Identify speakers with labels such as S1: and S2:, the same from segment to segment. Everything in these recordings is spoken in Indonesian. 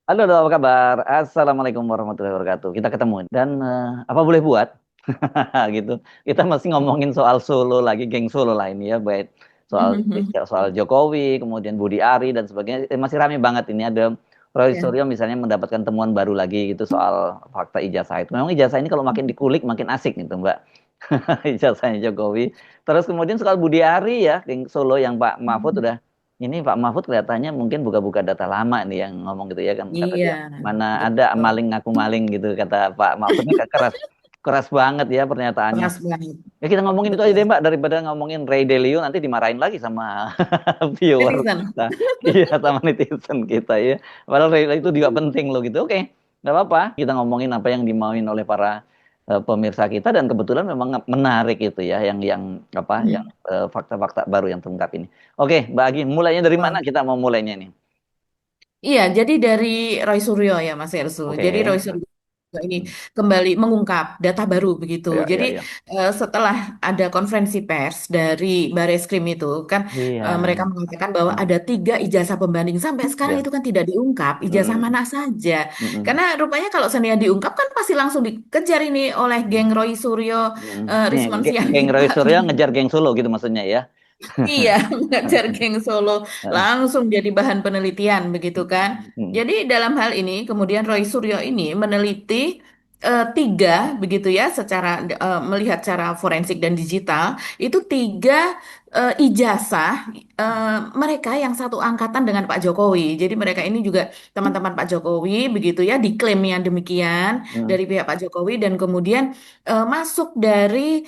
S1: Halo, halo, apa kabar? Assalamualaikum warahmatullahi wabarakatuh. Kita ketemu dan apa boleh buat gitu. Kita masih ngomongin soal Solo lagi, geng Solo lah ini ya, baik soal
S2: Mhm.
S1: soal Jokowi, kemudian Budi Ari dan sebagainya. Masih rame banget ini ada Roy
S2: Ya.
S1: Suryo misalnya mendapatkan temuan baru lagi gitu soal fakta ijazah itu. Memang ijazah ini kalau makin dikulik makin asik gitu, Mbak. Ijazahnya Jokowi. Terus kemudian soal Budi Ari ya, geng Solo yang Pak Mahfud udah ini Pak Mahfud kelihatannya mungkin buka-buka data lama nih yang ngomong gitu ya kan kata
S2: Iya,
S1: dia mana ada
S2: betul.
S1: maling ngaku maling gitu kata Pak Mahfud ini keras keras banget ya pernyataannya.
S2: Keras banget.
S1: Ya kita ngomongin itu aja
S2: Betul.
S1: deh Mbak daripada ngomongin Ray Dalio nanti dimarahin lagi sama viewer
S2: Netizen.
S1: kita. Iya sama netizen kita ya. Padahal Ray Dalio itu juga penting loh gitu. Oke, nggak apa-apa. Kita ngomongin apa yang dimauin oleh para pemirsa kita dan kebetulan memang menarik itu ya yang apa yang
S2: Hmm.
S1: fakta-fakta baru yang terungkap ini. Oke, Mbak Agi, mulainya dari mana
S2: Betul.
S1: kita mau mulainya nih?
S2: Iya, jadi dari Roy Suryo ya Mas Ersu. Jadi
S1: Oke.
S2: Roy Suryo ini kembali mengungkap data baru begitu.
S1: Ya,
S2: Jadi
S1: ya, ya.
S2: setelah ada konferensi pers dari Bareskrim itu kan
S1: Iya.
S2: mereka mengatakan bahwa
S1: Hmm,
S2: ada 3 ijazah pembanding sampai sekarang
S1: ya.
S2: itu kan tidak diungkap ijazah
S1: Hmm,
S2: mana saja.
S1: hmm,
S2: Karena rupanya kalau seandainya diungkap kan pasti langsung dikejar ini oleh
S1: hmm,
S2: geng Roy Suryo,
S1: hmm. Nih,
S2: Rismon
S1: geng Roy
S2: Sianipar.
S1: Suryo ngejar geng Solo gitu maksudnya ya.
S2: Iya, mengajar geng Solo langsung jadi bahan penelitian begitu kan.
S1: Hmm,
S2: Jadi dalam hal ini kemudian Roy Suryo ini meneliti tiga begitu ya secara melihat cara forensik dan digital itu tiga ijazah mereka yang satu angkatan dengan Pak Jokowi. Jadi mereka ini juga teman-teman Pak Jokowi begitu ya diklaim yang demikian
S1: hmm.
S2: dari pihak Pak Jokowi dan kemudian masuk dari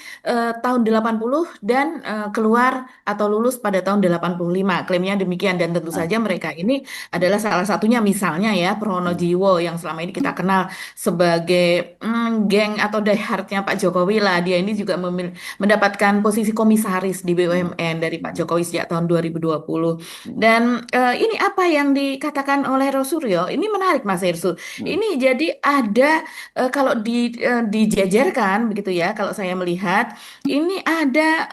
S2: tahun 80 dan keluar atau lulus pada tahun 85. Klaimnya demikian dan tentu
S1: Nah,
S2: saja mereka ini adalah salah satunya misalnya ya
S1: hmm,
S2: Pronojiwo yang selama ini kita kenal sebagai geng atau diehardnya Pak Jokowi lah. Dia ini juga mendapatkan posisi komisaris di
S1: hmm,
S2: BUMN dari Pak
S1: hmm,
S2: Jokowi sejak tahun 2020.
S1: hmm,
S2: Dan ini apa yang dikatakan oleh Rosuryo? Ini menarik Mas Irsu.
S1: hmm,
S2: Ini jadi ada kalau dijajarkan begitu ya, kalau saya melihat ini ada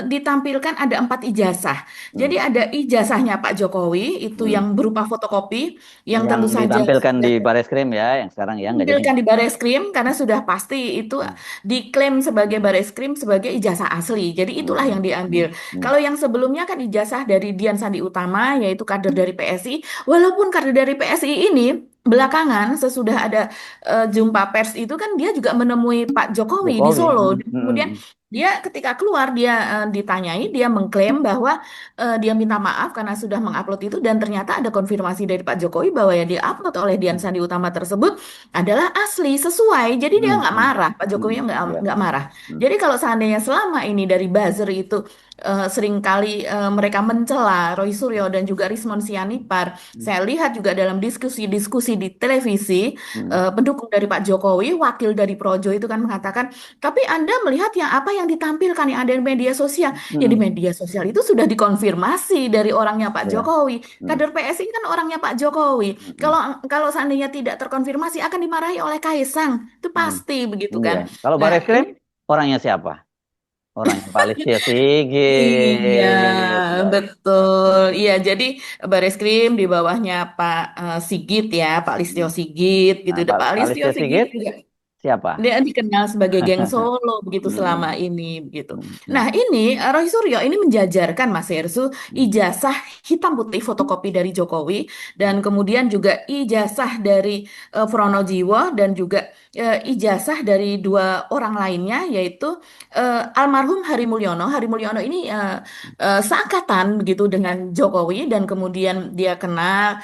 S2: ditampilkan ada 4 ijazah.
S1: hmm.
S2: Jadi ada ijazahnya Pak Jokowi itu
S1: Hmm.
S2: yang berupa fotokopi yang
S1: Yang
S2: tentu saja
S1: ditampilkan di
S2: sudah
S1: Bareskrim ya, yang sekarang ya nggak jadi.
S2: ditampilkan di Bareskrim karena sudah pasti itu
S1: Hmm,
S2: diklaim sebagai Bareskrim sebagai ijazah asli. Jadi itulah
S1: hmm,
S2: yang
S1: hmm,
S2: diambil.
S1: hmm.
S2: Kalau yang sebelumnya kan ijazah dari Dian Sandi Utama yaitu kader dari PSI. Walaupun kader dari PSI ini belakangan sesudah ada jumpa pers itu kan dia juga menemui Pak Jokowi di
S1: Jokowi.
S2: Solo.
S1: Hmm,
S2: Dan
S1: hmm,
S2: kemudian
S1: hmm,
S2: dia ketika keluar dia ditanyai dia mengklaim bahwa dia minta maaf karena sudah mengupload itu dan ternyata ada konfirmasi dari Pak Jokowi bahwa yang diupload oleh Dian
S1: hmm,
S2: Sandi Utama tersebut adalah asli sesuai. Jadi dia
S1: hmm,
S2: nggak
S1: hmm,
S2: marah, Pak
S1: hmm,
S2: Jokowi
S1: ya,
S2: nggak marah.
S1: hmm,
S2: Jadi kalau seandainya selama ini dari buzzer itu seringkali mereka mencela Roy Suryo dan juga Rismon Sianipar,
S1: hmm,
S2: saya lihat juga dalam diskusi-diskusi di televisi
S1: hmm,
S2: pendukung dari Pak Jokowi, wakil dari Projo itu kan mengatakan, tapi Anda melihat yang apa yang ditampilkan yang ada di media sosial, ya di
S1: hmm,
S2: media sosial itu sudah dikonfirmasi dari orangnya Pak
S1: ya,
S2: Jokowi.
S1: hmm,
S2: Kader PSI kan orangnya Pak Jokowi.
S1: hmm, hmm,
S2: Kalau kalau seandainya tidak terkonfirmasi akan dimarahi oleh Kaisang. Itu
S1: hmm.
S2: pasti begitu
S1: Iya.
S2: kan.
S1: Kalau
S2: Nah,
S1: Bareskrim
S2: ini
S1: orangnya siapa? Orangnya Pak Listio
S2: iya,
S1: Sigit.
S2: betul. Iya, jadi Bareskrim di bawahnya Pak Sigit ya, Pak Listio
S1: Hmm.
S2: Sigit gitu.
S1: Nah,
S2: Pak
S1: Pak
S2: Listio
S1: Listio
S2: Sigit
S1: Sigit
S2: juga
S1: siapa?
S2: dia dikenal sebagai geng Solo begitu selama
S1: Hmm,
S2: ini begitu.
S1: hmm,
S2: Nah,
S1: hmm,
S2: ini Roy Suryo ini menjajarkan Mas Hersu
S1: hmm,
S2: ijazah hitam putih fotokopi dari Jokowi dan
S1: hmm.
S2: kemudian juga ijazah dari Pronojiwo dan juga ijazah dari dua orang lainnya yaitu almarhum Hari Mulyono. Hari Mulyono ini seangkatan begitu dengan Jokowi dan kemudian dia kenal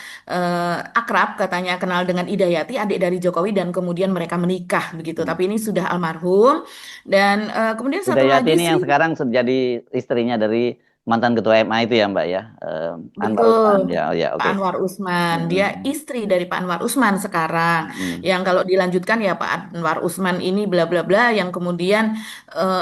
S2: akrab katanya kenal dengan Idayati adik dari Jokowi dan kemudian mereka menikah begitu.
S1: Hmm.
S2: Tapi ini sudah almarhum dan kemudian satu
S1: Hidayati
S2: lagi
S1: ini
S2: sih
S1: yang sekarang jadi istrinya dari mantan ketua MA itu ya Mbak ya, Anwar
S2: betul
S1: Usman ya, oh, ya
S2: Pak
S1: oke.
S2: Anwar Usman. Dia
S1: Hmm,
S2: istri dari Pak Anwar Usman sekarang.
S1: hmm,
S2: Yang kalau dilanjutkan ya Pak Anwar Usman ini bla bla bla yang kemudian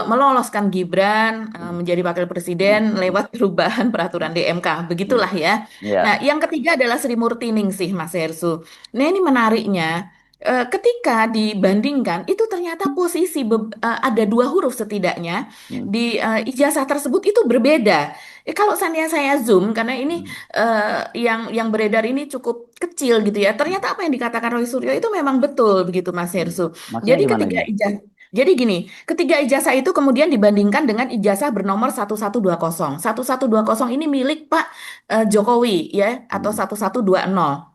S2: meloloskan Gibran
S1: hmm,
S2: menjadi wakil presiden
S1: hmm, hmm,
S2: lewat perubahan peraturan DMK.
S1: hmm.
S2: Begitulah ya. Nah,
S1: Ya,
S2: yang ketiga adalah Sri Murti Ningsih Mas Hersu. Nah, ini menariknya. ketika dibandingkan itu ternyata posisi ada dua huruf setidaknya
S1: Hmm,
S2: di ijazah tersebut itu berbeda. Kalau seandainya saya zoom karena ini
S1: hmm,
S2: yang beredar ini cukup kecil gitu ya.
S1: hmm,
S2: Ternyata apa yang dikatakan Roy Suryo itu memang betul begitu Mas
S1: hmm.
S2: Hersu.
S1: Maksudnya
S2: Jadi
S1: gimana
S2: ketiga
S1: ini?
S2: ijazah jadi gini, ketiga ijazah itu kemudian dibandingkan dengan ijazah bernomor 1120. 1120 ini milik Pak Jokowi ya atau
S1: Hmm,
S2: 1120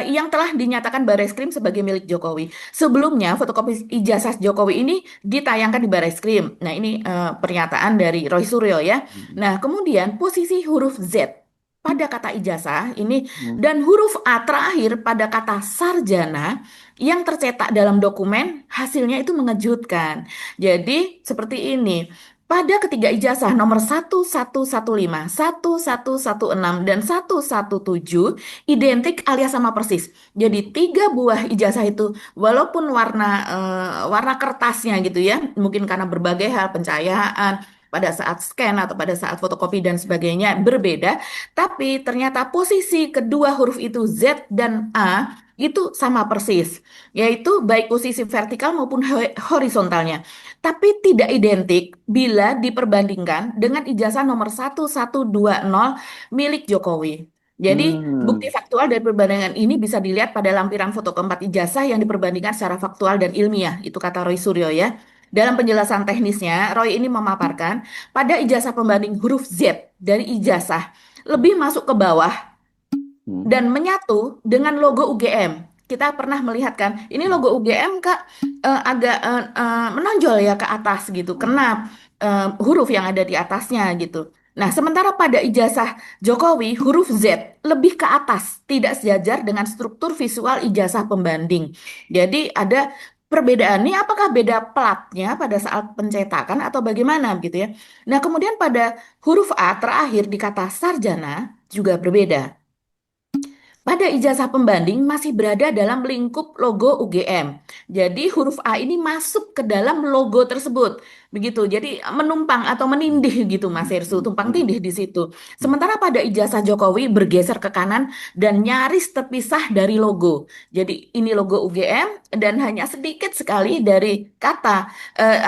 S2: yang telah dinyatakan Bareskrim sebagai milik Jokowi. Sebelumnya, fotokopi ijazah Jokowi ini ditayangkan di Bareskrim. Nah, ini pernyataan dari Roy Suryo ya.
S1: hmm,
S2: Nah, kemudian posisi huruf Z pada kata ijazah ini
S1: hmm,
S2: dan huruf A terakhir pada kata sarjana yang tercetak dalam dokumen hasilnya itu mengejutkan. Jadi, seperti ini. Pada ketiga ijazah nomor 1115, 1116, dan 117 identik alias sama persis. Jadi tiga buah ijazah itu walaupun warna kertasnya gitu ya, mungkin karena berbagai hal pencahayaan pada saat scan atau pada saat fotokopi dan sebagainya berbeda, tapi ternyata posisi kedua huruf itu Z dan A itu sama persis, yaitu baik posisi vertikal maupun horizontalnya. Tapi tidak identik bila diperbandingkan dengan ijazah nomor 1120 milik Jokowi. Jadi, bukti
S1: hmm,
S2: faktual dari perbandingan ini bisa dilihat pada lampiran foto keempat ijazah yang diperbandingkan secara faktual dan ilmiah. Itu kata Roy Suryo ya. Dalam penjelasan teknisnya, Roy ini memaparkan pada ijazah pembanding huruf Z dari ijazah lebih masuk ke bawah
S1: hmm,
S2: dan menyatu dengan logo UGM. Kita pernah melihat kan, ini
S1: hmm,
S2: logo UGM Kak agak menonjol ya ke atas gitu,
S1: hmm,
S2: kena huruf yang ada di atasnya gitu. Nah, sementara pada ijazah Jokowi huruf Z lebih ke atas, tidak sejajar dengan struktur visual ijazah pembanding. Jadi ada perbedaan ini apakah beda platnya pada saat pencetakan atau bagaimana gitu ya. Nah, kemudian pada huruf A terakhir di kata sarjana juga berbeda. Pada ijazah pembanding masih berada dalam lingkup logo UGM. Jadi huruf A ini masuk ke dalam logo tersebut. Begitu. Jadi menumpang atau menindih gitu Mas Hersu,
S1: hmm,
S2: tumpang
S1: hmm,
S2: tindih di situ.
S1: hmm.
S2: Sementara pada ijazah Jokowi bergeser ke kanan dan nyaris terpisah dari logo. Jadi ini logo UGM dan hanya sedikit sekali dari kata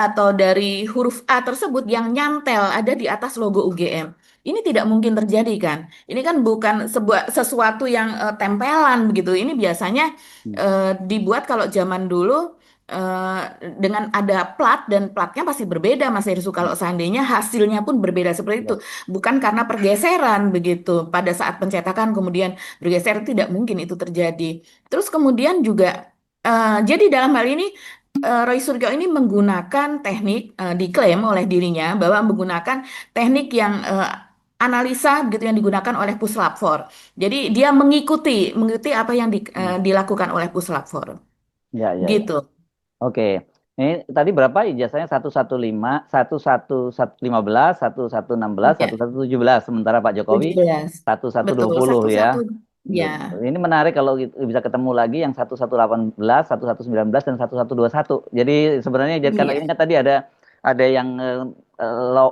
S2: atau dari huruf A tersebut yang nyantel ada di atas logo UGM. Ini tidak mungkin terjadi kan? Ini kan bukan sebuah sesuatu yang tempelan begitu. Ini biasanya
S1: Hmm.
S2: dibuat kalau zaman dulu eh, dengan ada plat dan platnya pasti berbeda Mas Hersу. Kalau seandainya hasilnya pun berbeda seperti itu,
S1: Ya.
S2: bukan karena pergeseran begitu. Pada saat pencetakan kemudian bergeser tidak mungkin itu terjadi. Terus kemudian juga jadi dalam hal ini Roy Suryo ini menggunakan teknik diklaim oleh dirinya bahwa menggunakan teknik yang analisa gitu yang digunakan oleh Puslap 4. Jadi dia mengikuti apa yang
S1: Hmm.
S2: dilakukan oleh Puslap 4.
S1: Ya, ya, ya.
S2: Gitu.
S1: Oke. Ini tadi berapa ijazahnya? 115, 1115, 1116,
S2: Ya,
S1: 1117. Sementara Pak Jokowi
S2: 17. Betul,
S1: 1120
S2: satu
S1: ya.
S2: satu. Ya,
S1: Ini menarik kalau bisa ketemu lagi yang 1118, 1119 dan 1121. Jadi sebenarnya karena
S2: iya.
S1: ini kan tadi ada yang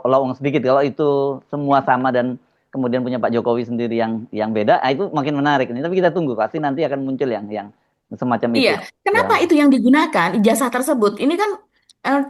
S1: lowong sedikit. Kalau itu semua sama dan kemudian punya Pak Jokowi sendiri yang beda, itu makin menarik ini. Tapi kita tunggu pasti nanti akan muncul yang semacam
S2: Iya,
S1: itu. Ya.
S2: kenapa itu yang digunakan ijazah tersebut? Ini kan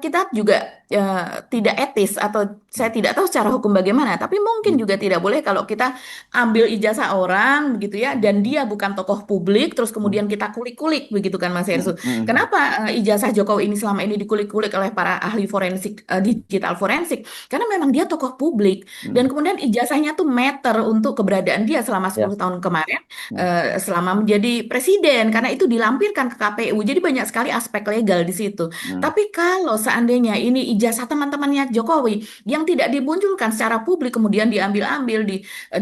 S2: kita juga eh, tidak etis atau saya tidak tahu secara hukum bagaimana, tapi mungkin
S1: Hmm,
S2: juga tidak boleh kalau kita ambil ijazah orang begitu ya
S1: hmm,
S2: dan dia bukan tokoh publik terus
S1: hmm,
S2: kemudian kita kulik-kulik begitu kan Mas
S1: hmm,
S2: Hersu.
S1: hmm, hmm,
S2: Kenapa ijazah Jokowi ini selama ini dikulik-kulik oleh para ahli forensik digital forensik? Karena memang dia tokoh publik dan
S1: hmm.
S2: kemudian ijazahnya tuh meter untuk keberadaan dia selama
S1: Ya.
S2: 10 tahun kemarin
S1: Hmm,
S2: selama menjadi presiden karena itu dilampirkan ke KPU. Jadi banyak sekali aspek legal di situ.
S1: hmm,
S2: Tapi kalau seandainya ini ijazah teman-temannya Jokowi yang tidak dimunculkan secara publik kemudian diambil-ambil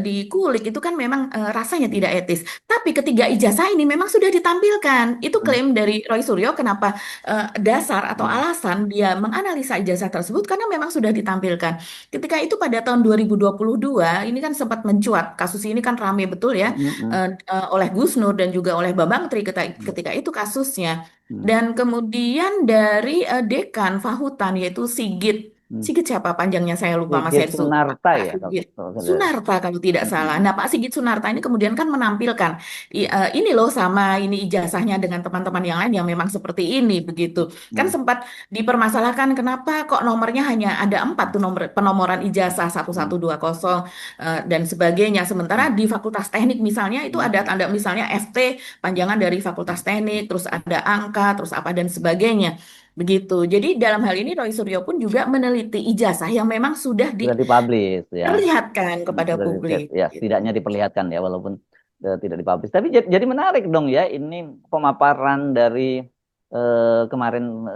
S2: dikulik itu kan memang rasanya
S1: hmm,
S2: tidak etis. Tapi ketiga ijazah ini memang sudah ditampilkan. Itu
S1: hmm,
S2: klaim dari Roy Suryo kenapa dasar atau
S1: hmm,
S2: alasan dia menganalisa ijazah tersebut karena memang sudah ditampilkan. Ketika itu pada tahun 2022 ini kan sempat mencuat kasus ini kan rame betul ya
S1: hmm, hmm,
S2: oleh Gus Nur dan juga oleh Bambang Tri
S1: hmm,
S2: ketika itu kasusnya.
S1: hmm,
S2: Dan kemudian dari dekan Fahutan yaitu Sigit. Sigit siapa panjangnya saya lupa Mas
S1: Sigit
S2: Hersu.
S1: Sunarta
S2: Pak
S1: ya
S2: Sigit
S1: kalau saudara.
S2: Sunarta kalau tidak salah.
S1: Mm-mm.
S2: Nah, Pak Sigit Sunarta ini kemudian kan menampilkan ini loh sama ini ijazahnya dengan teman-teman yang lain yang memang seperti ini begitu. Kan
S1: Mm.
S2: sempat dipermasalahkan kenapa kok nomornya hanya ada 4 tuh nomor penomoran ijazah satu
S1: Mm.
S2: satu dua 0 dan sebagainya. Sementara
S1: Mm.
S2: di Fakultas Teknik misalnya itu
S1: Mm.
S2: ada tanda misalnya FT panjangan dari Fakultas Teknik, terus ada angka, terus apa dan sebagainya. Begitu. Jadi dalam hal ini Roy Suryo pun juga meneliti ijazah yang memang sudah
S1: Sudah dipublish ya.
S2: diperlihatkan kepada
S1: Sudah
S2: publik.
S1: ya
S2: Gitu.
S1: setidaknya diperlihatkan ya walaupun tidak dipublish. Tapi jadi menarik dong ya ini pemaparan dari kemarin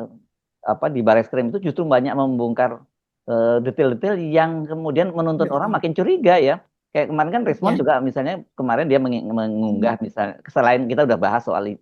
S1: apa di Bareskrim itu justru banyak membongkar detail-detail yang kemudian menuntun orang
S2: Betul.
S1: makin curiga ya. Kayak kemarin kan Respon
S2: Ya.
S1: juga misalnya kemarin dia mengunggah misalnya selain kita udah bahas soal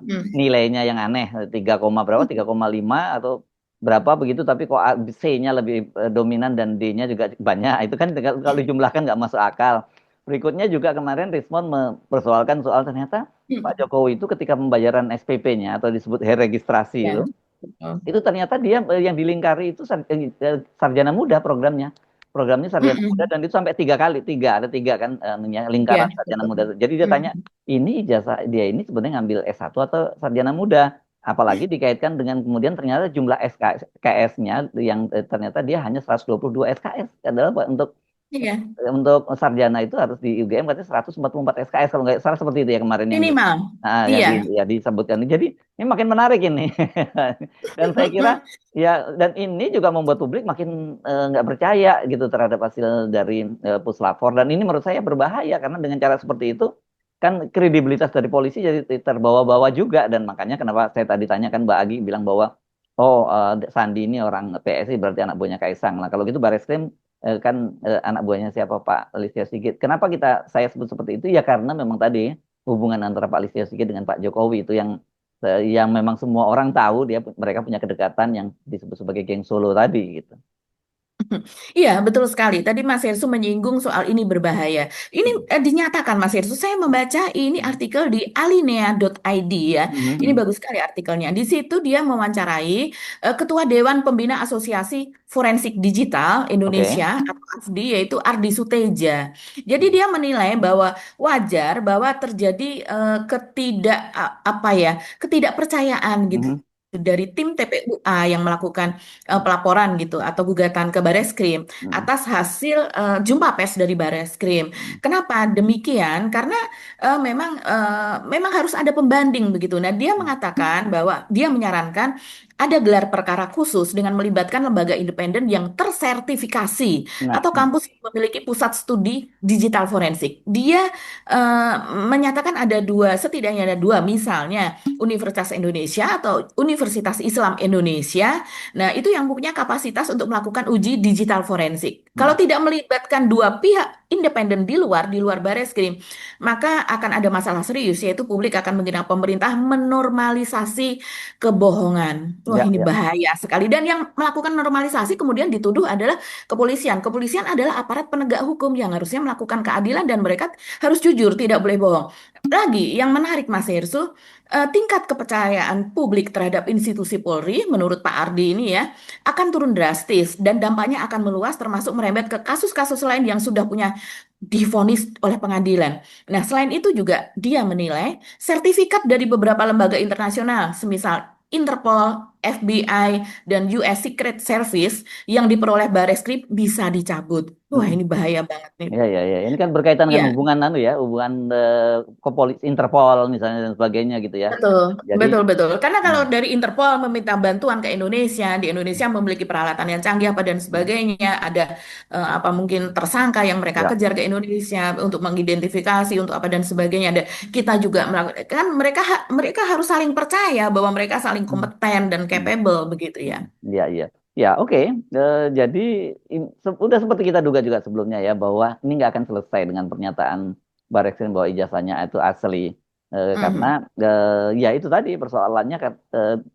S2: Hmm.
S1: nilainya yang aneh 3, berapa 3,5 atau berapa begitu tapi kok C-nya lebih dominan dan D-nya juga banyak itu kan kalau dijumlahkan nggak masuk akal. Berikutnya juga kemarin Rismon mempersoalkan soal ternyata Pak
S2: Hmm.
S1: Jokowi itu ketika pembayaran SPP-nya atau disebut registrasi
S2: Ya. Betul.
S1: itu ternyata dia yang dilingkari itu sarjana muda programnya. Programnya sarjana muda
S2: Hmm.
S1: dan itu sampai 3 kali, ada tiga kan lingkaran
S2: Ya,
S1: sarjana
S2: betul.
S1: muda. Jadi dia tanya,
S2: Hmm.
S1: ini ijazah dia ini sebenarnya ngambil S1 atau sarjana muda? Apalagi dikaitkan dengan kemudian ternyata jumlah SKS-nya yang ternyata dia hanya 122 SKS adalah untuk
S2: Iya,
S1: sarjana itu harus di UGM katanya 144 SKS kalau nggak salah seperti itu ya kemarin yang
S2: minimal.
S1: yang
S2: Iya.
S1: ya disebutkan. Jadi ini makin menarik ini. Dan saya kira ya dan ini juga membuat publik makin nggak percaya gitu terhadap hasil dari puslapor dan ini menurut saya berbahaya karena dengan cara seperti itu kan kredibilitas dari polisi jadi terbawa-bawa juga dan makanya kenapa saya tadi tanyakan Mbak Agi bilang bahwa oh Sandi ini orang PSI berarti anak buahnya Kaisang. Nah kalau gitu Bareskrim kan anak buahnya siapa Pak Listio Sigit. Kenapa saya sebut seperti itu ya karena memang tadi hubungan antara Pak Listio Sigit dengan Pak Jokowi itu yang memang semua orang tahu mereka punya kedekatan yang disebut sebagai geng Solo tadi gitu.
S2: Iya, betul sekali. Tadi Mas Hersu menyinggung soal ini berbahaya. Ini dinyatakan Mas Hersu, saya membaca ini artikel di alinea.id ya. Ini
S1: Mhm.
S2: bagus sekali artikelnya. Di situ dia mewawancarai Ketua Dewan Pembina Asosiasi Forensik Digital
S1: Oke.
S2: Indonesia atau AFDI yaitu Ardi Suteja. Jadi dia menilai bahwa wajar bahwa terjadi apa ya, ketidakpercayaan gitu
S1: Mhm.
S2: dari tim TPUA yang melakukan pelaporan gitu atau gugatan ke Bareskrim
S1: Mhm.
S2: atas hasil jumpa pers dari Bareskrim. Kenapa demikian? Karena memang harus ada pembanding begitu. Nah, dia mengatakan bahwa dia menyarankan ada gelar perkara khusus dengan melibatkan lembaga independen yang tersertifikasi
S1: Nah,
S2: atau kampus yang memiliki pusat studi digital forensik. Dia eh, menyatakan ada dua, setidaknya ada dua, misalnya Universitas Indonesia atau Universitas Islam Indonesia. Nah, itu yang punya kapasitas untuk melakukan uji digital forensik. Kalau
S1: mhm.
S2: tidak melibatkan dua pihak independen di luar Bareskrim, maka akan ada masalah serius, yaitu publik akan mengira pemerintah menormalisasi kebohongan. Wah,
S1: Ya,
S2: ini
S1: ya.
S2: bahaya sekali. Dan yang melakukan normalisasi kemudian dituduh adalah kepolisian. Kepolisian adalah aparat penegak hukum yang harusnya melakukan keadilan dan mereka harus jujur, tidak boleh bohong. Lagi, yang menarik Mas Hersu, tingkat kepercayaan publik terhadap institusi Polri, menurut Pak Ardi ini ya, akan turun drastis dan dampaknya akan meluas termasuk merembet ke kasus-kasus lain yang sudah punya divonis oleh pengadilan. Nah, selain itu juga dia menilai sertifikat dari beberapa lembaga internasional, semisal Interpol, FBI, dan US Secret Service yang diperoleh Bareskrim bisa dicabut. Wah,
S1: Mhm.
S2: ini bahaya banget nih.
S1: Ya, ya, ya. Ini kan berkaitan dengan
S2: Iya.
S1: hubungan hubungan Interpol misalnya dan sebagainya gitu ya.
S2: Betul,
S1: Jadi,
S2: betul, betul. Karena kalau
S1: hmm,
S2: dari Interpol meminta bantuan ke Indonesia, di Indonesia memiliki peralatan yang canggih apa dan sebagainya, ada apa mungkin tersangka yang mereka
S1: ya,
S2: kejar ke Indonesia untuk mengidentifikasi untuk apa dan sebagainya. Dan kita juga melakukan, kan mereka harus saling percaya bahwa mereka saling
S1: hmm,
S2: kompeten dan
S1: hmm,
S2: capable begitu ya.
S1: ya, ya, ya, oke. Jadi udah seperti kita duga juga sebelumnya ya bahwa ini nggak akan selesai dengan pernyataan Barreskrim bahwa ijazahnya itu asli. Karena
S2: Mhm,
S1: ya itu tadi persoalannya kan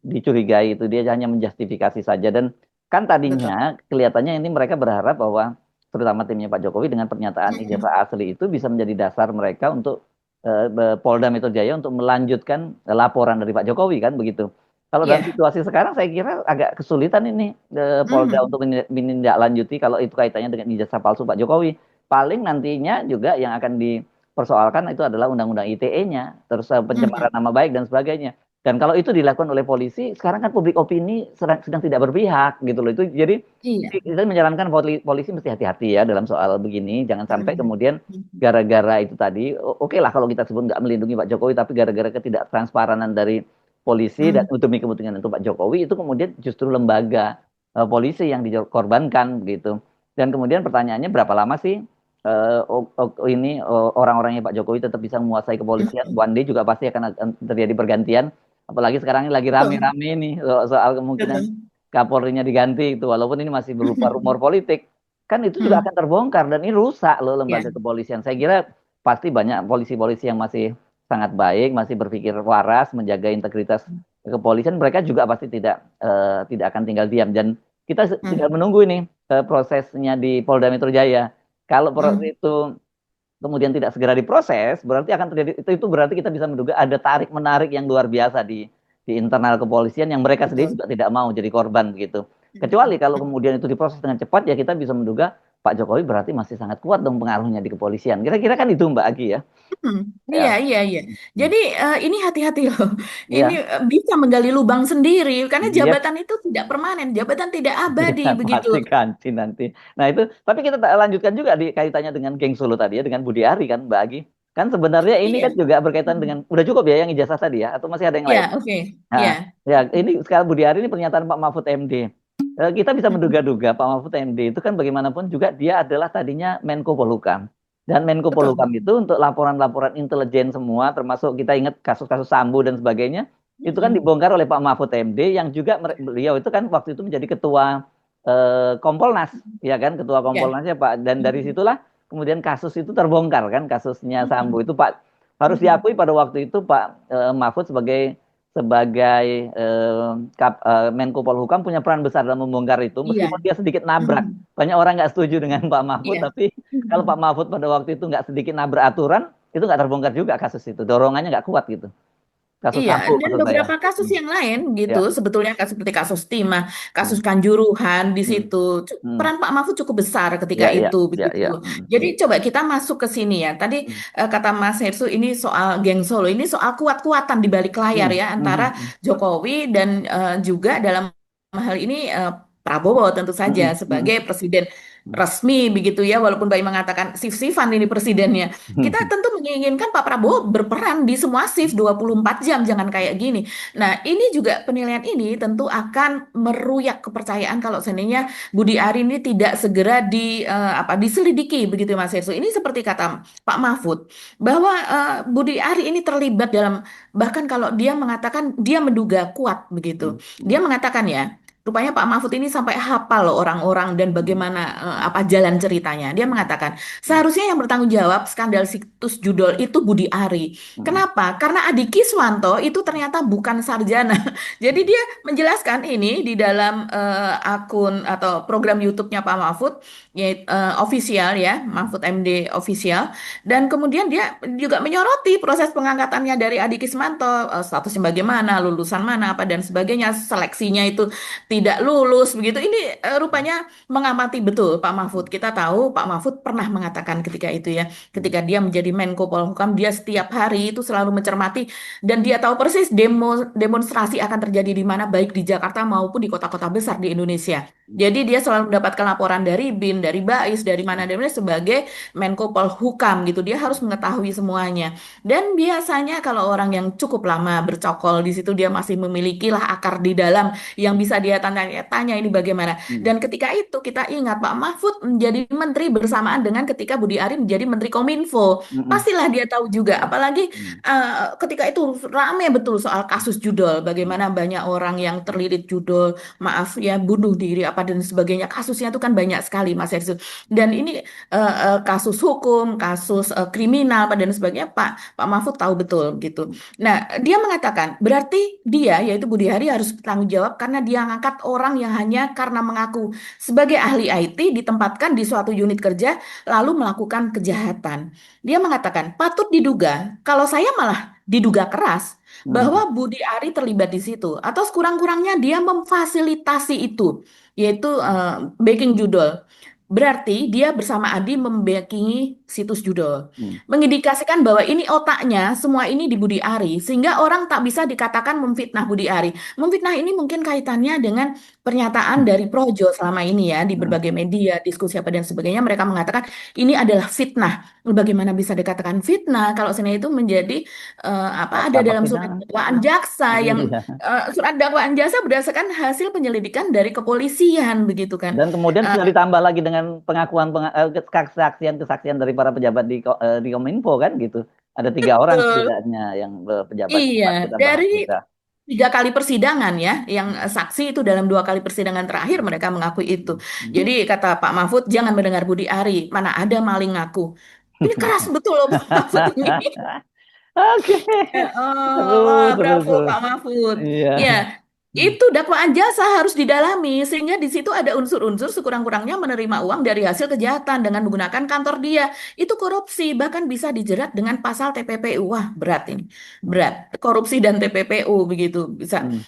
S1: dicurigai itu dia hanya menjustifikasi saja dan kan tadinya
S2: betul.
S1: kelihatannya ini mereka berharap bahwa terutama timnya Pak Jokowi dengan pernyataan
S2: Mhm.
S1: ijazah asli itu bisa menjadi dasar mereka untuk Polda Metro Jaya untuk melanjutkan laporan dari Pak Jokowi kan begitu. Kalau dalam
S2: Iya.
S1: situasi sekarang saya kira agak kesulitan ini Polda
S2: Mhm.
S1: untuk menindaklanjuti kalau itu kaitannya dengan ijazah palsu Pak Jokowi. Paling nantinya juga yang akan dipersoalkan itu adalah undang-undang ITE-nya, terus pencemaran
S2: Mhm.
S1: nama baik dan sebagainya. Dan kalau itu dilakukan oleh polisi, sekarang kan publik opini sedang tidak berpihak gitu loh. Itu jadi
S2: Iya.
S1: kita menyarankan polisi mesti hati-hati ya dalam soal begini. Jangan sampai
S2: Mhm.
S1: kemudian
S2: Mhm.
S1: gara-gara itu tadi, oke lah kalau kita sebut nggak melindungi Pak Jokowi, tapi gara-gara ketidaktransparan dari polisi dan
S2: Mhm.
S1: demi kepentingan untuk Pak Jokowi itu kemudian justru lembaga polisi yang dikorbankan begitu. Dan kemudian pertanyaannya berapa lama sih ini orang-orangnya Pak Jokowi tetap bisa menguasai kepolisian?
S2: Mhm.
S1: One day juga pasti akan terjadi pergantian. Apalagi sekarang ini lagi
S2: Betul.
S1: rame-rame nih soal kemungkinan
S2: Betul.
S1: Kapolrinya diganti itu, walaupun ini masih berupa rumor politik, kan itu juga
S2: Mhm.
S1: akan terbongkar dan ini rusak loh
S2: Ya.
S1: lembaga kepolisian. Saya kira pasti banyak polisi-polisi yang masih sangat baik, masih berpikir waras, menjaga integritas kepolisian. Mereka juga pasti tidak akan tinggal diam dan kita tinggal
S2: Mhm.
S1: menunggu ini prosesnya di Polda Metro Jaya. Kalau
S2: Mhm.
S1: itu kemudian tidak segera diproses, berarti akan terjadi itu berarti kita bisa menduga ada tarik menarik yang luar biasa di internal kepolisian yang mereka sendiri
S2: Betul.
S1: juga tidak mau jadi korban begitu. Kecuali
S2: Mhm.
S1: kalau kemudian itu diproses dengan cepat ya kita bisa menduga Pak Jokowi berarti masih sangat kuat dong pengaruhnya di kepolisian. Kira-kira kan itu Mbak Agi ya.
S2: Mhm. Iya,
S1: Ya.
S2: iya, iya.
S1: Hmm.
S2: Jadi ini hati-hati loh. Ini
S1: Iya,
S2: bisa menggali lubang sendiri karena
S1: iya,
S2: jabatan itu tidak permanen, jabatan tidak abadi
S1: iya,
S2: begitu.
S1: pasti ganti nanti. Nah itu, tapi kita lanjutkan juga di kaitannya dengan geng Solo tadi ya, dengan Budi Ari kan Mbak Agi. Kan sebenarnya ini
S2: Iya.
S1: kan juga berkaitan dengan,
S2: Mhm.
S1: udah cukup ya yang ijazah tadi ya, atau masih ada yang
S2: Iya,
S1: lain?
S2: oke. Iya.
S1: Nah, ya ini sekarang Budi Ari ini pernyataan Pak Mahfud MD. Kita bisa
S2: Mhm.
S1: menduga-duga Pak Mahfud MD itu kan bagaimanapun juga dia adalah tadinya Menko Polhukam. Dan Menko Polhukam
S2: Betul.
S1: itu untuk laporan-laporan intelijen semua, termasuk kita ingat kasus-kasus Sambo dan sebagainya, itu kan
S2: Mhm.
S1: dibongkar oleh Pak Mahfud MD yang juga beliau itu kan waktu itu menjadi ketua Kompolnas, ya kan, ketua
S2: Ya.
S1: Kompolnasnya Pak. Dan dari
S2: Mhm.
S1: situlah kemudian kasus itu terbongkar kan, kasusnya Sambo
S2: Mhm.
S1: itu Pak harus
S2: Mhm.
S1: diakui pada waktu itu Pak Mahfud sebagai sebagai Menko Polhukam punya peran besar dalam membongkar itu,
S2: Iya.
S1: meskipun dia sedikit nabrak.
S2: Mhm.
S1: Banyak orang nggak setuju dengan Pak Mahfud,
S2: Iya.
S1: tapi kalau Pak
S2: Mhm.
S1: Mahfud pada waktu itu nggak sedikit nabrak aturan, itu nggak terbongkar juga kasus itu. Dorongannya nggak kuat gitu. Kasus
S2: Iya,
S1: Sambo
S2: dan
S1: maksud saya.
S2: beberapa kasus
S1: Hmm.
S2: yang lain gitu,
S1: Ya.
S2: sebetulnya seperti kasus Timah, kasus
S1: Hmm.
S2: Kanjuruhan di
S1: Hmm.
S2: situ,
S1: Hmm.
S2: peran Pak Mahfud cukup besar ketika
S1: Ya, ya,
S2: itu,
S1: ya,
S2: begitu.
S1: ya. Hmm.
S2: Jadi
S1: Hmm.
S2: coba kita masuk ke sini ya. Tadi
S1: Hmm.
S2: kata Mas Hersu ini soal geng Solo, ini soal kuat-kuatan di balik layar
S1: Hmm.
S2: ya
S1: Hmm.
S2: antara
S1: Hmm.
S2: Jokowi dan juga dalam hal ini Prabowo tentu saja
S1: Hmm. Hmm.
S2: sebagai presiden
S1: Hmm.
S2: resmi begitu ya, walaupun Bayi mengatakan sif-sifan ini presidennya. Kita
S1: Hmm.
S2: tentu menginginkan Pak Prabowo berperan di semua shift 24 jam, jangan kayak gini. Nah, ini juga penilaian ini tentu akan meruyak kepercayaan kalau seandainya Budi Ari ini tidak segera diselidiki begitu ya, Mas Hersu. Ini seperti kata Pak Mahfud bahwa Budi Ari ini terlibat dalam, bahkan kalau dia mengatakan dia menduga kuat begitu. Dia mengatakan ya, rupanya Pak Mahfud ini sampai hafal loh orang-orang dan bagaimana apa jalan ceritanya. Dia mengatakan seharusnya yang bertanggung jawab skandal situs judol itu Budi Ari.
S1: Hmm.
S2: Kenapa? Karena Adi Kiswanto itu ternyata bukan sarjana. Jadi dia menjelaskan ini di dalam akun atau program YouTube-nya Pak Mahfud, yaitu official ya, Mahfud MD official. Dan kemudian dia juga menyoroti proses pengangkatannya dari Adi Kiswanto, statusnya bagaimana, lulusan mana, apa dan sebagainya, seleksinya itu tidak lulus begitu. Ini rupanya mengamati betul Pak Mahfud. Kita tahu Pak Mahfud pernah mengatakan ketika itu ya, ketika dia menjadi Menko Polhukam, dia setiap hari itu selalu mencermati dan dia tahu persis demonstrasi akan terjadi di mana baik di Jakarta maupun di kota-kota besar di Indonesia. Jadi dia selalu mendapatkan laporan dari BIN, dari BAIS, dari mana sebagai Menko Polhukam gitu. Dia harus mengetahui semuanya. Dan biasanya kalau orang yang cukup lama bercokol di situ dia masih memiliki lah akar di dalam yang bisa dia tanya ini bagaimana.
S1: Hmm.
S2: Dan ketika itu kita ingat Pak Mahfud menjadi menteri bersamaan dengan ketika Budi Ari menjadi Menteri Kominfo.
S1: Hmm.
S2: Pastilah dia tahu juga, apalagi
S1: Hmm.
S2: ketika itu rame betul soal kasus judol, bagaimana banyak orang yang terlilit judol, maaf ya bunuh diri apa dan sebagainya. Kasusnya itu kan banyak sekali Mas Hersu. Dan ini kasus hukum, kasus kriminal dan sebagainya Pak Mahfud tahu betul gitu. Nah, dia mengatakan berarti dia yaitu Budi Ari harus bertanggung jawab karena dia ngangkat mengangkat orang yang hanya karena mengaku sebagai ahli IT ditempatkan di suatu unit kerja lalu melakukan kejahatan. Dia mengatakan, patut diduga kalau saya malah diduga keras
S1: Hmm.
S2: bahwa Budi Ari terlibat di situ atau sekurang-kurangnya dia memfasilitasi itu, yaitu backing judul. Berarti dia bersama Adi membackingi situs judul,
S1: Hmm.
S2: mengindikasikan bahwa ini otaknya semua ini di Budi Ari, sehingga orang tak bisa dikatakan memfitnah Budi Ari. Memfitnah ini mungkin kaitannya dengan pernyataan dari Projo selama ini ya di
S1: Hmm.
S2: berbagai media, diskusi apa dan sebagainya. Mereka mengatakan ini adalah fitnah. Bagaimana bisa dikatakan fitnah kalau sebenarnya itu menjadi apa
S1: Fakta
S2: ada dalam surat
S1: persidangan.
S2: dakwaan jaksa yang
S1: Iya.
S2: surat dakwaan jaksa berdasarkan hasil penyelidikan dari kepolisian begitu kan.
S1: Dan kemudian
S2: Eh,
S1: tinggal ditambah lagi dengan kesaksian dari para pejabat di Kominfo kan gitu. Ada 3 orang
S2: betul.
S1: setidaknya yang pejabat
S2: Iya,
S1: cepat kita
S2: dari
S1: bahas juga.
S2: 3 kali persidangan ya, yang saksi itu dalam 2 kali persidangan terakhir mereka mengakui itu.
S1: Hmm.
S2: Jadi kata Pak Mahfud, jangan mendengar Budi Ari, mana ada maling ngaku. Ini keras betul loh Pak Mahfud ini.
S1: Oke, seru,
S2: Wah,
S1: seru,
S2: bravo
S1: seru.
S2: Pak Mahfud.
S1: Iya.
S2: Ya, itu dakwaan jasa harus didalami sehingga di situ ada unsur-unsur sekurang-kurangnya menerima uang dari hasil kejahatan dengan menggunakan kantor dia. Itu korupsi, bahkan bisa dijerat dengan pasal TPPU. Wah, berat ini. Berat. Korupsi dan TPPU begitu bisa.
S1: Hmm.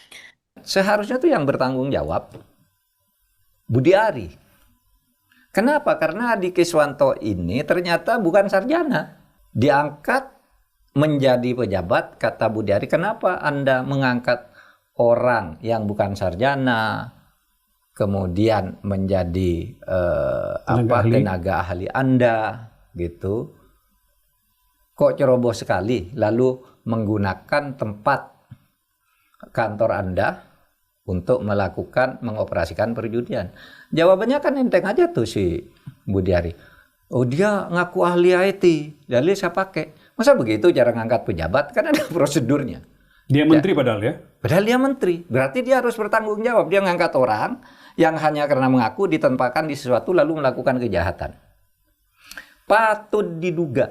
S3: Seharusnya tuh yang bertanggung jawab Budi Ari. Kenapa? Karena Adi Kiswanto ini ternyata bukan sarjana. Diangkat menjadi pejabat, kata Budi Ari, kenapa Anda mengangkat orang yang bukan sarjana, kemudian menjadi tenaga ahli Anda, gitu. Kok ceroboh sekali, lalu menggunakan tempat kantor Anda untuk mengoperasikan perjudian. Jawabannya kan enteng aja tuh si Budi Ari. Oh, dia ngaku ahli IT, jadi saya pakai. Masa begitu cara ngangkat pejabat? Kan ada prosedurnya.
S4: Dia menteri padahal ya?
S3: Padahal dia menteri. Berarti dia harus bertanggung jawab. Dia ngangkat orang yang hanya karena mengaku ditempatkan di sesuatu lalu melakukan kejahatan. Patut diduga.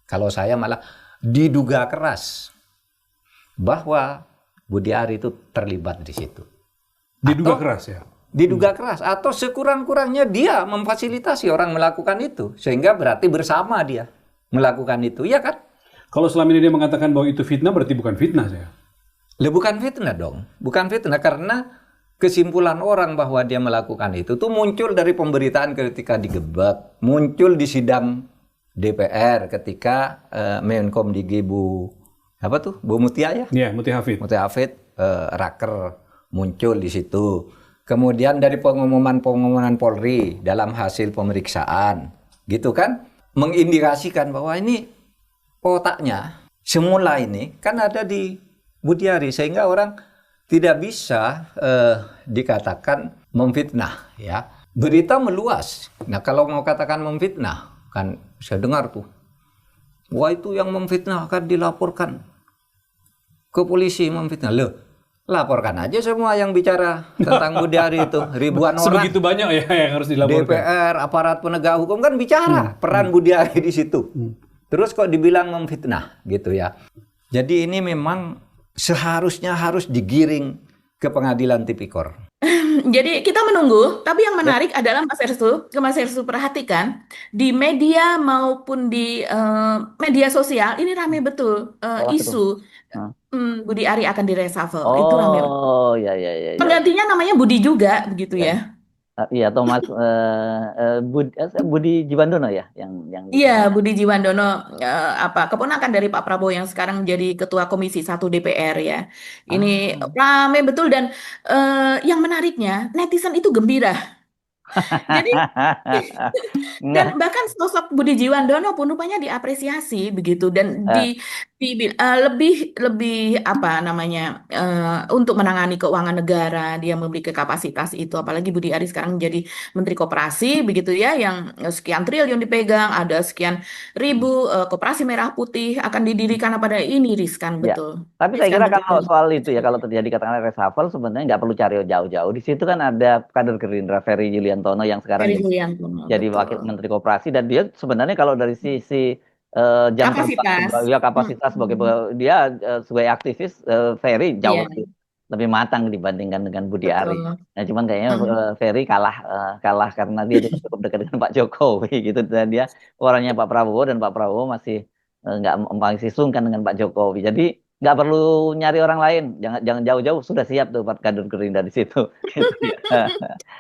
S3: Kalau saya malah diduga keras bahwa Budi Ari itu terlibat di situ.
S4: Diduga keras ya?
S3: Diduga keras atau sekurang-kurangnya dia memfasilitasi orang melakukan itu sehingga berarti bersama dia melakukan itu, ya kan?
S4: Kalau selama ini dia mengatakan bahwa itu fitnah, berarti bukan fitnah saya.
S3: Lah bukan fitnah dong, bukan fitnah karena kesimpulan orang bahwa dia melakukan itu tuh muncul dari pemberitaan ketika digebek, muncul di sidang DPR ketika Menkom Digi Bu Mutia ya?
S4: Iya, Mutia Hafid.
S3: Mutia Hafid raker muncul di situ. Kemudian dari pengumuman Polri dalam hasil pemeriksaan, gitu kan, mengindikasikan bahwa ini otaknya semula ini kan ada di Budi Ari sehingga orang tidak bisa dikatakan memfitnah ya. Berita meluas. Nah, kalau mau katakan memfitnah kan saya dengar tuh. Wah, itu yang memfitnah akan dilaporkan ke polisi memfitnah. Loh, laporkan aja semua yang bicara tentang Budi Ari itu. Ribuan orang.
S4: Sebegitu banyak ya yang harus dilaporkan.
S3: DPR, aparat penegak hukum kan bicara peran Budi Ari di situ. Terus kok dibilang memfitnah gitu ya. Jadi ini memang seharusnya harus digiring ke pengadilan tipikor.
S2: Jadi kita menunggu, tapi yang menarik adalah Mas Ersu perhatikan di media maupun di media sosial ini rame betul
S1: Oh, apa tuh?
S2: isu
S1: Hah?
S2: Budi Ari akan direshuffle. Itu rame banget.
S1: Oh, ya, ya, ya, ya.
S2: Penggantinya namanya Budi juga begitu
S1: Ya.
S2: ya.
S1: Iya, Thomas Budi Jiwandono ya, yang
S2: Iya, Budi Jiwandono keponakan dari Pak Prabowo yang sekarang jadi Ketua Komisi 1 DPR ya. Ini
S1: ah,
S2: rame betul dan yang menariknya netizen itu gembira. Jadi dan
S1: enggak.
S2: bahkan sosok Budi Jiwandono pun rupanya diapresiasi begitu dan
S1: Eh,
S2: lebih lebih apa namanya untuk menangani keuangan negara dia memiliki kapasitas itu apalagi Budi Ari sekarang jadi Menteri Koperasi begitu ya yang sekian triliun dipegang ada sekian ribu koperasi merah putih akan didirikan pada ini riskan
S1: Ya,
S2: betul
S1: tapi saya
S2: riskan
S1: kira
S2: betul.
S1: kalau soal itu ya, kalau terjadi katakanlah reshuffle, sebenarnya nggak perlu cari jauh-jauh. Di situ kan ada kader Gerindra, Ferry Yuliantono, yang sekarang
S2: Dari
S1: jadi,
S2: Yulianto
S1: jadi Wakil
S2: betul
S1: Menteri Koperasi, dan dia sebenarnya kalau dari sisi jam terbang,
S2: kapasitas.
S1: ya kapasitas sebagai
S2: Hmm.
S1: dia sebagai aktivis, Ferry jauh
S2: Iya.
S1: lebih lebih matang dibandingkan dengan Budi Ari.
S2: Betul.
S1: Nah, cuman kayaknya
S2: Hmm.
S1: Ferry kalah karena dia juga cukup dekat dengan Pak Jokowi gitu, dan dia orangnya Pak Prabowo, dan Pak Prabowo masih sungkan dengan Pak Jokowi. Jadi nggak perlu nyari orang lain, jangan jauh-jauh, sudah siap tuh Pak kader Gerindra di situ. Gitu ya.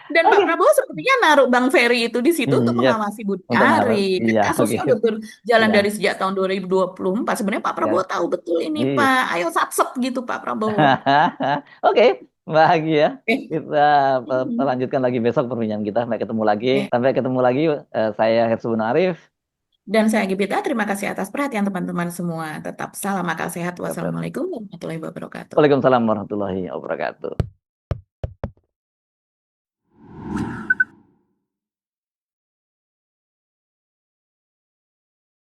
S2: Dan Pak
S1: Oke.
S2: Prabowo sepertinya naruh Bang Ferry itu di situ untuk
S1: Iya,
S2: mengawasi Budi
S1: untuk ngaruh.
S2: Ari. Kan
S1: Iya, oke.
S2: kasusnya betul jalan
S1: Iya,
S2: dari sejak tahun 2024. Sebenarnya Pak
S1: ya.
S2: Prabowo tahu betul ini
S1: Iya.
S2: Pak. Ayo satset gitu Pak Prabowo.
S1: Oke, bahagia.
S2: Eh,
S1: Kita
S2: hmm.
S1: lanjutkan lagi besok perbincangan kita. Sampai ketemu lagi.
S2: Eh,
S1: Sampai ketemu lagi. Saya Hersubun Arif.
S2: Dan saya Gibita, terima kasih atas perhatian teman-teman semua. Tetap salam akal sehat. Wassalamualaikum warahmatullahi wabarakatuh.
S1: Waalaikumsalam warahmatullahi wabarakatuh.